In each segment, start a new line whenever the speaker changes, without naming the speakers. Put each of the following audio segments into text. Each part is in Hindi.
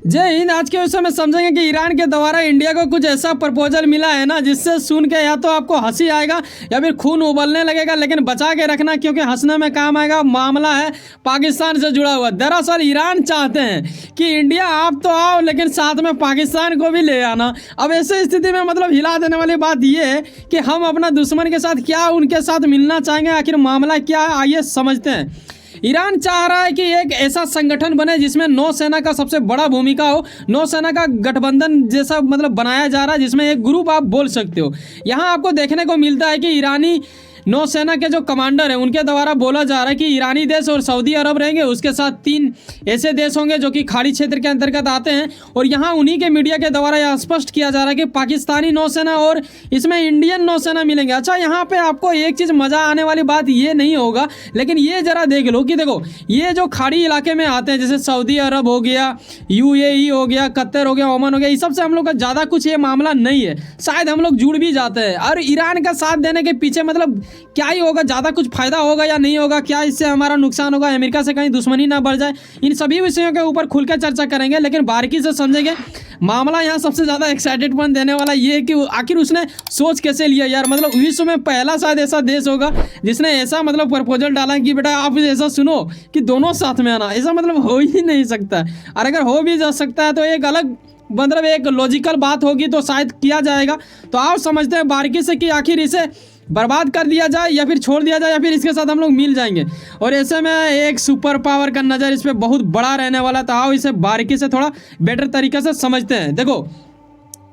जय हिंद। आज के विषय में समझेंगे कि ईरान के द्वारा इंडिया को कुछ ऐसा प्रपोजल मिला है ना, जिससे सुन के या तो आपको हंसी आएगा या फिर खून उबलने लगेगा, लेकिन बचा के रखना क्योंकि हंसने में काम आएगा। मामला है पाकिस्तान से जुड़ा हुआ। दरअसल ईरान चाहते हैं कि इंडिया आप तो आओ, लेकिन साथ में पाकिस्तान को भी ले आना। अब ऐसे स्थिति में मतलब हिला देने वाली बात यह है कि हम अपना दुश्मन के साथ क्या उनके साथ मिलना चाहेंगे, आखिर मामला क्या है, आइए समझते हैं। ईरान चाह रहा है कि एक ऐसा संगठन बने जिसमें नौसेना का सबसे बड़ा भूमिका हो। नौसेना का गठबंधन जैसा मतलब बनाया जा रहा है, जिसमें एक ग्रुप आप बोल सकते हो। यहाँ आपको देखने को मिलता है कि ईरानी नौसेना के जो कमांडर हैं उनके द्वारा बोला जा रहा है कि ईरानी देश और सऊदी अरब रहेंगे, उसके साथ 3 ऐसे देश होंगे जो कि खाड़ी क्षेत्र के अंतर्गत आते हैं। और यहाँ उन्हीं के मीडिया के द्वारा यह स्पष्ट किया जा रहा है कि पाकिस्तानी नौसेना और इसमें इंडियन नौसेना मिलेंगे। अच्छा, यहाँ पे आपको एक चीज़ मज़ा आने वाली बात ये नहीं होगा, लेकिन ये ज़रा देख लो कि देखो ये जो खाड़ी इलाके में आते हैं, जैसे सऊदी अरब हो गया, UAE हो गया, कतर हो गया, ओमान हो गया, इस सबसे हम लोग का ज़्यादा कुछ ये मामला नहीं है। शायद हम लोग जुड़ भी जाते हैं। और ईरान का साथ देने के पीछे मतलब क्या ही होगा, ज़्यादा कुछ फायदा होगा या नहीं होगा, क्या इससे हमारा नुकसान होगा, अमेरिका से कहीं दुश्मनी ना बढ़ जाए, इन सभी विषयों के ऊपर खुलकर चर्चा करेंगे, लेकिन बारीकी से समझेंगे। मामला यहाँ सबसे ज़्यादा एक्साइटेडपन देने वाला ये है कि आखिर उसने सोच कैसे लिया यार। मतलब विश्व में पहला शायद ऐसा देश होगा जिसने ऐसा मतलब प्रपोजल डाला कि बेटा आप ऐसा सुनो कि दोनों साथ में आना। ऐसा मतलब हो ही नहीं सकता, और अगर हो भी जा सकता है तो एक अलग मतलब एक लॉजिकल बात होगी तो शायद किया जाएगा। तो आप समझते हैं बारीकी से कि आखिर इसे बर्बाद कर दिया जाए या फिर छोड़ दिया जाए या फिर इसके साथ हम लोग मिल जाएंगे। और ऐसे में एक सुपर पावर का नज़र इस पर बहुत बड़ा रहने वाला था। आओ इसे बारीकी से थोड़ा बेटर तरीके से समझते हैं। देखो,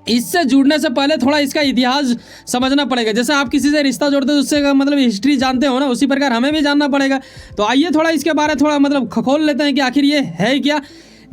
इससे जुड़ने से पहले थोड़ा इसका इतिहास समझना पड़ेगा। जैसे आप किसी से रिश्ता जोड़ते हो उससे मतलब हिस्ट्री जानते हो ना, उसी प्रकार हमें भी जानना पड़ेगा। तो आइए थोड़ा इसके बारे थोड़ा मतलब खखोल लेते हैं कि आखिर ये है क्या।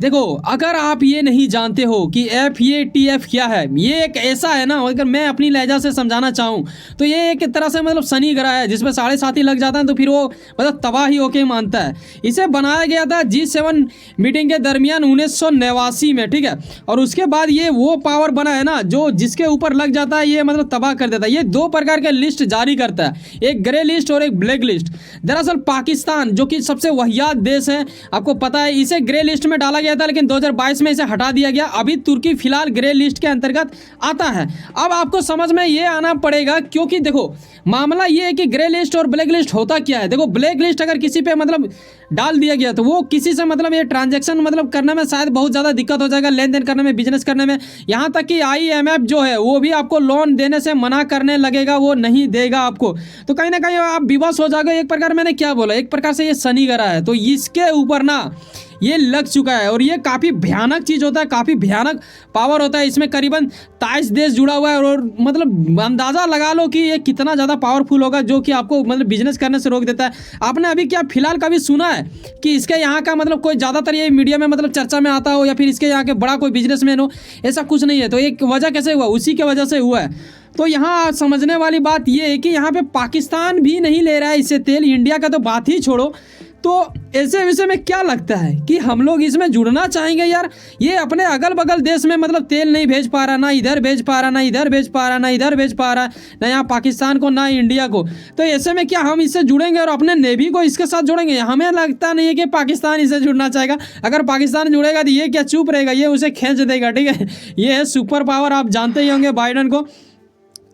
देखो, अगर आप ये नहीं जानते हो कि FATF क्या है, ये एक ऐसा है ना, अगर मैं अपनी लहजा से समझाना चाहूँ तो ये एक तरह से मतलब शनि ग्रह है जिसमें 7.5 ही लग जाता है तो फिर वो मतलब तबाह ही होके मानता है। इसे बनाया गया था G7 मीटिंग के दरमियान 1989 में, ठीक है। और उसके बाद ये वो पावर बना है ना जो जिसके ऊपर लग जाता है ये मतलब तबाह कर देता है। ये 2 प्रकार के लिस्ट जारी करता है, एक ग्रे लिस्ट और एक ब्लैक लिस्ट। दरअसल पाकिस्तान जो कि सबसे वहियात देश है, आपको पता है, इसे ग्रे लिस्ट में डाला था, लेकिन 2022 में इसे हटा दिया गया। अभी तुर्की फिलहाल ग्रे लिस्ट के अंतर्गत आता है। अब आपको समझ में ये आना पड़ेगा, क्योंकि देखो मामला ये है कि ग्रे लिस्ट और ब्लैक लिस्ट होता क्या है। देखो, ब्लैक लिस्ट अगर किसी पे मतलब डाल दिया गया तो वो किसी से मतलब ये ट्रांजैक्शन मतलब करने में शायद बहुत ज़्यादा दिक्कत हो जाएगा, लेन देन करने में, बिजनेस करने में। यहाँ तक कि IMF जो है वो भी आपको लोन देने से मना करने लगेगा, वो नहीं देगा आपको। तो कहीं ना कहीं आप विवश हो जाओगे। एक प्रकार मैंने क्या बोला, एक प्रकार से ये शनि ग्रह है, तो इसके ऊपर ना ये लग चुका है। और ये काफ़ी भयानक चीज़ होता है, काफ़ी भयानक पावर होता है। इसमें करीबन 23 देश जुड़ा हुआ है और मतलब अंदाज़ा लगा लो कि ये कितना ज़्यादा पावरफुल होगा, जो कि आपको मतलब बिजनेस करने से रोक देता है। आपने अभी क्या फिलहाल कभी सुना है कि इसके यहाँ का मतलब कोई ज़्यादातर ये मीडिया में मतलब चर्चा में आता हो या फिर इसके यहाँ के बड़ा कोई बिजनेसमैन हो, ऐसा कुछ नहीं है। तो एक वजह कैसे हुआ, उसी के वजह से हुआ है। तो यहाँ समझने वाली बात ये है कि यहाँ पे पाकिस्तान भी नहीं ले रहा है इससे तेल, इंडिया का तो बात ही छोड़ो। तो ऐसे विषय में क्या लगता है कि हम लोग इसमें जुड़ना चाहेंगे यार। ये अपने अगल बगल देश में मतलब तेल नहीं भेज पा रहा, ना इधर भेज पा रहा, ना इधर भेज पा रहा, ना इधर भेज पा रहा, ना यहाँ पाकिस्तान को ना इंडिया को। तो ऐसे में क्या हम इससे जुड़ेंगे और अपने नेवी को इसके साथ जोड़ेंगे? हमें लगता नहीं है कि पाकिस्तान इससे जुड़ना चाहेगा। अगर पाकिस्तान जुड़ेगा तो ये क्या चुप रहेगा, ये उसे खींच देगा, ठीक है। ये है सुपर पावर, आप जानते ही होंगे बाइडन को।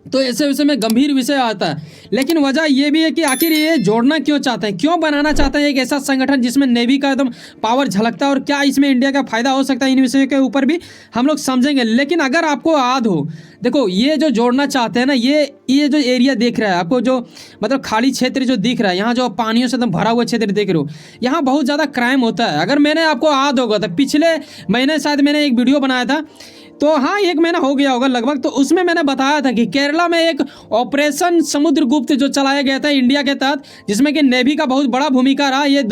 तो ऐसे विषय में गंभीर विषय आता है, लेकिन वजह यह भी है कि आखिर ये जोड़ना क्यों चाहते हैं, क्यों बनाना चाहते हैं एक ऐसा संगठन जिसमें नेवी का एकदम पावर झलकता है, और क्या इसमें इंडिया का फायदा हो सकता है, इन विषयों के ऊपर भी हम लोग समझेंगे। लेकिन अगर आपको याद हो, देखो ये जो जोड़ना चाहते हैं ना, ये जो एरिया देख रहा है आपको, जो मतलब खाड़ी क्षेत्र जो दिख रहा है, यहाँ जो पानियों से एकदम भरा हुआ क्षेत्र देख रहे हो, यहाँ बहुत ज़्यादा क्राइम होता है। अगर मैंने आपको याद होगा तो पिछले महीने शायद मैंने एक वीडियो बनाया था, तो हाँ 1 महीना हो गया होगा लगभग, तो उसमें मैंने बताया था कि केरला में एक ऑपरेशन समुद्रगुप्त जो चलाया गया था इंडिया के तहत, जिसमें कि नेवी का बहुत बड़ा भूमिका रहा। ये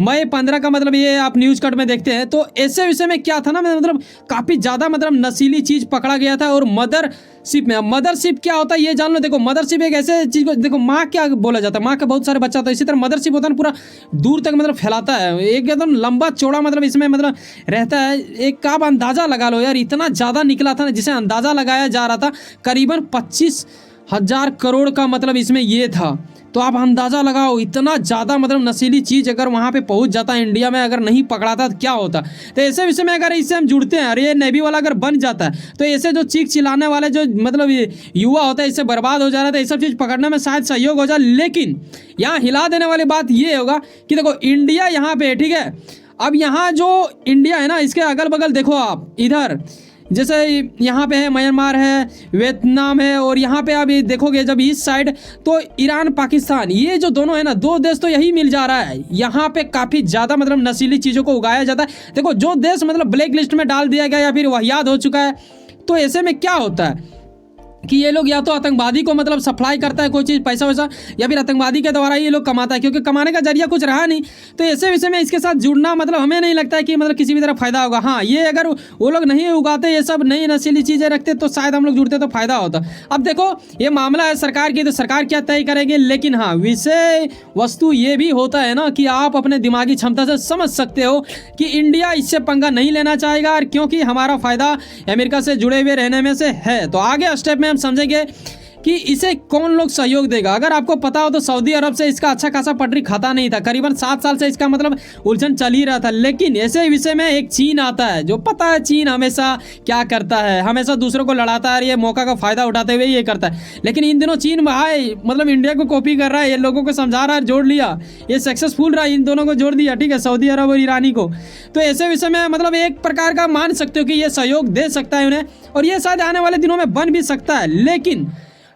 मई 15 का मतलब ये आप न्यूज़ कट में देखते हैं। तो ऐसे विषय में क्या था ना, मतलब काफ़ी ज़्यादा मतलब नशीली चीज़ पकड़ा गया था। और मदरशिप में, मदरशिप क्या होता है ये जान लो। देखो मदरशिप एक ऐसे चीज़ को, देखो माँ क्या बोला जाता है, माँ का बहुत सारे बच्चा होता है, इसी तरह मदरशिप होता है पूरा दूर तक मतलब फैलाता है, एक एकदम लंबा चौड़ा मतलब इसमें मतलब रहता है। एक आप अंदाज़ा लगा लो यार, इतना ज़्यादा निकला था ना, जिसे अंदाज़ा लगाया जा रहा था करीबन 25,000 करोड़ का मतलब इसमें ये था। तो आप अंदाज़ा लगाओ इतना ज़्यादा मतलब नशीली चीज़ अगर वहाँ पे पहुँच जाता है इंडिया में, अगर नहीं पकड़ाता तो क्या होता। तो ऐसे विषय में अगर इससे हम जुड़ते हैं और ये नेवी वाला अगर बन जाता है तो ऐसे जो चीख चिल्लाने वाले जो मतलब युवा होता है इससे बर्बाद हो जा रहा है, तो ये सब चीज़ पकड़ने में शायद सहयोग हो जाए। लेकिन यहाँ हिला देने वाली बात ये होगा कि देखो इंडिया यहाँ पे, ठीक है, अब यहाँ जो इंडिया है ना इसके अगल बगल देखो आप, इधर जैसे यहाँ पे है म्यांमार है, वियतनाम है, और यहाँ पे आप ये देखोगे जब इस साइड तो ईरान पाकिस्तान, ये जो दोनों है ना दो देश तो यही मिल जा रहा है। यहाँ पे काफ़ी ज़्यादा मतलब नशीली चीज़ों को उगाया जाता है। देखो जो देश मतलब ब्लैक लिस्ट में डाल दिया गया या फिर वाहियात हो चुका है, तो ऐसे में क्या होता है कि ये लोग या तो आतंकवादी को मतलब सप्लाई करता है कोई चीज़ पैसा वैसा, या फिर आतंकवादी के द्वारा ये लोग कमाता है, क्योंकि कमाने का जरिया कुछ रहा नहीं। तो ऐसे विषय में इसके साथ जुड़ना मतलब हमें नहीं लगता है कि मतलब किसी भी तरह फ़ायदा होगा। हाँ, ये अगर वो लोग नहीं उगाते, ये सब नई नशीली चीज़ें रखते तो शायद हम लोग जुड़ते तो फ़ायदा होता। अब देखो ये मामला है सरकार की, तो सरकार क्या तय करेगी। लेकिन हाँ, विषय वस्तु ये भी होता है ना कि आप अपने दिमागी क्षमता से समझ सकते हो कि इंडिया इससे पंगा नहीं लेना चाहेगा, और क्योंकि हमारा फ़ायदा अमेरिका से जुड़े हुए रहने में से है। तो आगे स्टेप में हम समझेंगे कि इसे कौन लोग सहयोग देगा। अगर आपको पता हो तो सऊदी अरब से इसका अच्छा खासा पटरी खाता नहीं था, करीबन 7 साल से इसका मतलब उलझन चल ही रहा था। लेकिन ऐसे विषय में एक चीन आता है, जो पता है चीन हमेशा क्या करता है, हमेशा दूसरों को लड़ाता है और ये मौका का फ़ायदा उठाते हुए ये करता है। लेकिन इन दिनों चीन भाई मतलब इंडिया को कॉपी कर रहा है, ये लोगों को समझा रहा है, जोड़ लिया, ये सक्सेसफुल रहा, इन दोनों को जोड़ दिया, ठीक है, सऊदी अरब और ईरानी को। तो ऐसे विषय में मतलब एक प्रकार का मान सकते हो कि ये सहयोग दे सकता है उन्हें, और ये शायद आने वाले दिनों में बन भी सकता है। लेकिन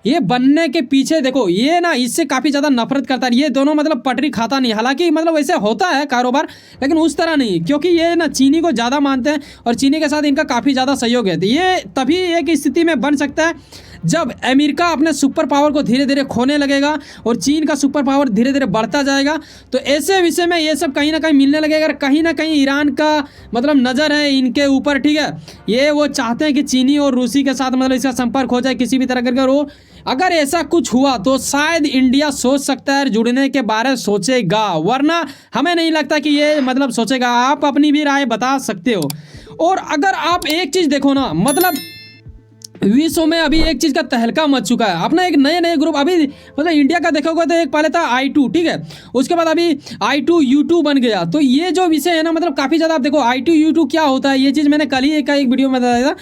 ये बनने के पीछे देखो ये ना इससे काफ़ी ज़्यादा नफरत करता है, ये दोनों मतलब पटरी खाता नहीं। हालांकि मतलब वैसे होता है कारोबार, लेकिन उस तरह नहीं, क्योंकि ये ना चीनी को ज़्यादा मानते हैं और चीनी के साथ इनका काफ़ी ज़्यादा सहयोग है। तो ये तभी एक स्थिति में बन सकता है जब अमेरिका अपने सुपर पावर को धीरे धीरे खोने लगेगा और चीन का सुपर पावर धीरे धीरे बढ़ता जाएगा। तो ऐसे विषय में ये सब कहीं ना कहीं मिलने लगेगा। कहीं ना कहीं ईरान का मतलब नज़र है इनके ऊपर, ठीक है, ये वो चाहते हैं कि चीनी और रूसी के साथ मतलब इसका संपर्क हो जाए किसी भी तरह करके। और अगर ऐसा कुछ हुआ तो शायद इंडिया सोच सकता है, जुड़ने के बारे सोचेगा, वरना हमें नहीं लगता कि ये मतलब सोचेगा। आप अपनी भी राय बता सकते हो। और अगर आप एक चीज़ देखो ना, मतलब विश्व में अभी एक चीज़ का तहलका मच चुका है, अपना एक नए नए ग्रुप अभी मतलब इंडिया का देखोगे तो एक पहले था I2, ठीक है, उसके बाद अभी I2 U2 बन गया। तो ये जो विषय है ना मतलब काफ़ी ज़्यादा, आप देखो I2 U2 क्या होता है, ये चीज़ मैंने कल ही एक वीडियो में बताया था,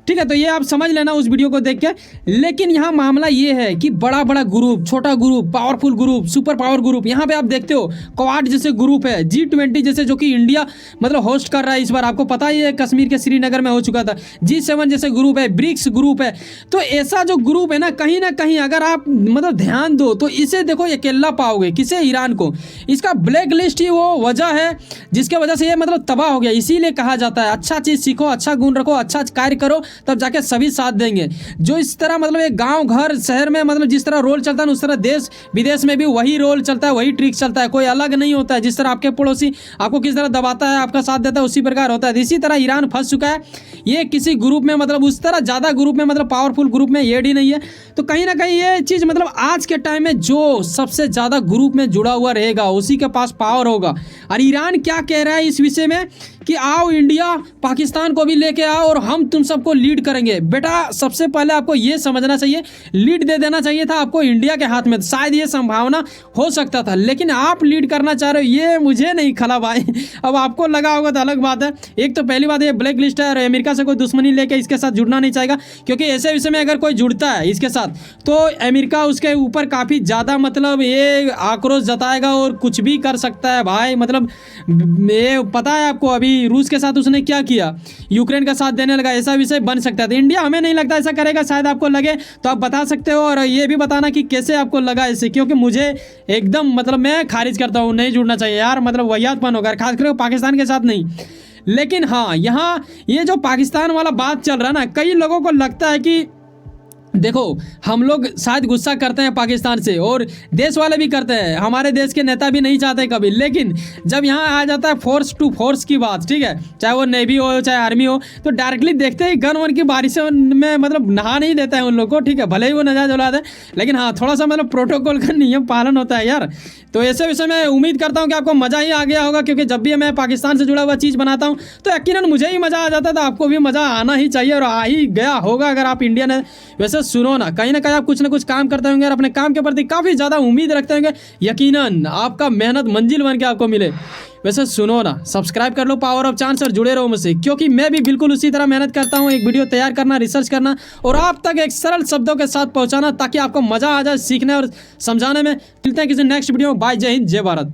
ठीक है, तो ये आप समझ लेना उस वीडियो को देख के। लेकिन यहाँ मामला ये है कि बड़ा बड़ा ग्रुप, छोटा group, powerful group, super power group, यहाँ पे आप देखते हो क्वाड जैसे ग्रुप है, G20 जैसे जो कि इंडिया मतलब होस्ट कर रहा है इस बार, आपको पता ही है कश्मीर के श्रीनगर में हो चुका था। G7 जैसे ग्रुप है, ब्रिक्स ग्रुप है। तो ऐसा जो ग्रुप है ना कहीं अगर आप मतलब ध्यान दो तो इसे देखो अकेला पाओगे, किसे, ईरान को। इसका ब्लैक लिस्ट ही वो वजह है जिसके वजह से ये मतलब तबाह हो गया। इसीलिए कहा जाता है अच्छा चीज़ सीखो, अच्छा गुण रखो, अच्छा कार्य करो, तब जाके सभी साथ देंगे। जो इस तरह मतलब एक गांव घर शहर में मतलब जिस तरह रोल चलता है उस तरह देश विदेश में भी वही रोल चलता है, वही ट्रिक चलता है, कोई अलग नहीं होता है। जिस तरह आपके पड़ोसी आपको किस तरह दबाता है, आपका साथ देता है, उसी प्रकार होता है। इसी तरह ईरान फंस चुका है, ये किसी ग्रुप में मतलब उस तरह ज़्यादा ग्रुप में मतलब पावरफुल ग्रुप में ये नहीं है। तो कहीं ना कहीं ये चीज़ मतलब आज के टाइम में जो सबसे ज़्यादा ग्रुप में जुड़ा हुआ रहेगा उसी के पास पावर होगा। और ईरान क्या कह रहा है इस विषय में कि आओ इंडिया पाकिस्तान को भी लेके आओ और हम तुम सबको लीड करेंगे। बेटा सबसे पहले आपको ये समझना चाहिए, लीड दे देना चाहिए था आपको इंडिया के हाथ में, शायद ये संभावना हो सकता था। लेकिन आप लीड करना चाह रहे हो, ये मुझे नहीं खला भाई। अब आपको लगा होगा तो अलग बात है। एक तो पहली बात ये ब्लैक लिस्ट है और अमेरिका से कोई दुश्मनी लेके इसके साथ जुड़ना नहीं चाहेगा, क्योंकि ऐसे विषय में अगर कोई जुड़ता है इसके साथ तो अमेरिका उसके ऊपर काफ़ी ज़्यादा मतलब ये आक्रोश जताएगा और कुछ भी कर सकता है भाई। मतलब ये पता है आपको, अभी रूस के साथ उसने क्या किया, यूक्रेन का साथ देने लगा, ऐसा विषय बन सकता है। तो इंडिया हमें नहीं लगता ऐसा करेगा, शायद आपको लगे तो आप बता सकते हो और ये भी बताना कि कैसे आपको लगा इससे, क्योंकि मुझे एकदम मतलब मैं खारिज करता हूँ, नहीं जुड़ना चाहिए यार, मतलब वाहियातपन होगा, खासकर पाकिस्तान के साथ नहीं। लेकिन हाँ, यहाँ ये जो पाकिस्तान वाला बात चल रहा है ना, कई लोगों को लगता है कि देखो हम लोग शायद गुस्सा करते हैं पाकिस्तान से और देश वाले भी करते हैं, हमारे देश के नेता भी नहीं चाहते कभी। लेकिन जब यहाँ आ जाता है फोर्स टू फोर्स की बात, ठीक है, चाहे वो नेवी हो चाहे आर्मी हो, तो डायरेक्टली देखते ही गन वन की बारिशों में मतलब नहा नहीं देता है उन लोग को, ठीक है, भले ही वो नजायज औलाद है, लेकिन हाँ थोड़ा सा मतलब प्रोटोकॉल का नियम पालन होता है यार। तो ऐसे विषय में उम्मीद करता हूँ कि आपको मज़ा ही आ गया होगा, क्योंकि जब भी मैं पाकिस्तान से जुड़ा हुआ चीज़ बनाता हूँ तो यकीनन मुझे ही मज़ा आ जाता है, तो आपको भी मज़ा आना ही चाहिए और आ ही गया होगा अगर आप इंडियन है। वैसे सुनो ना कहीं आप कुछ ना कुछ काम करते होंगे और अपने काम के प्रति काफ़ी ज़्यादा उम्मीद रखते होंगे, यकीनन आपका मेहनत मंजिल बन के आपको मिले। वैसे सुनो ना, सब्सक्राइब कर लो पावर ऑफ चांस और जुड़े रहो मुझसे, क्योंकि मैं भी बिल्कुल उसी तरह मेहनत करता हूँ, एक वीडियो तैयार करना, रिसर्च करना और आप तक एक सरल शब्दों के साथ पहुँचाना, ताकि आपको मज़ा आ जाए सीखने और समझाने में। मिलते हैं किसी नेक्स्ट वीडियो में। बाय, जय हिंद, जय भारत।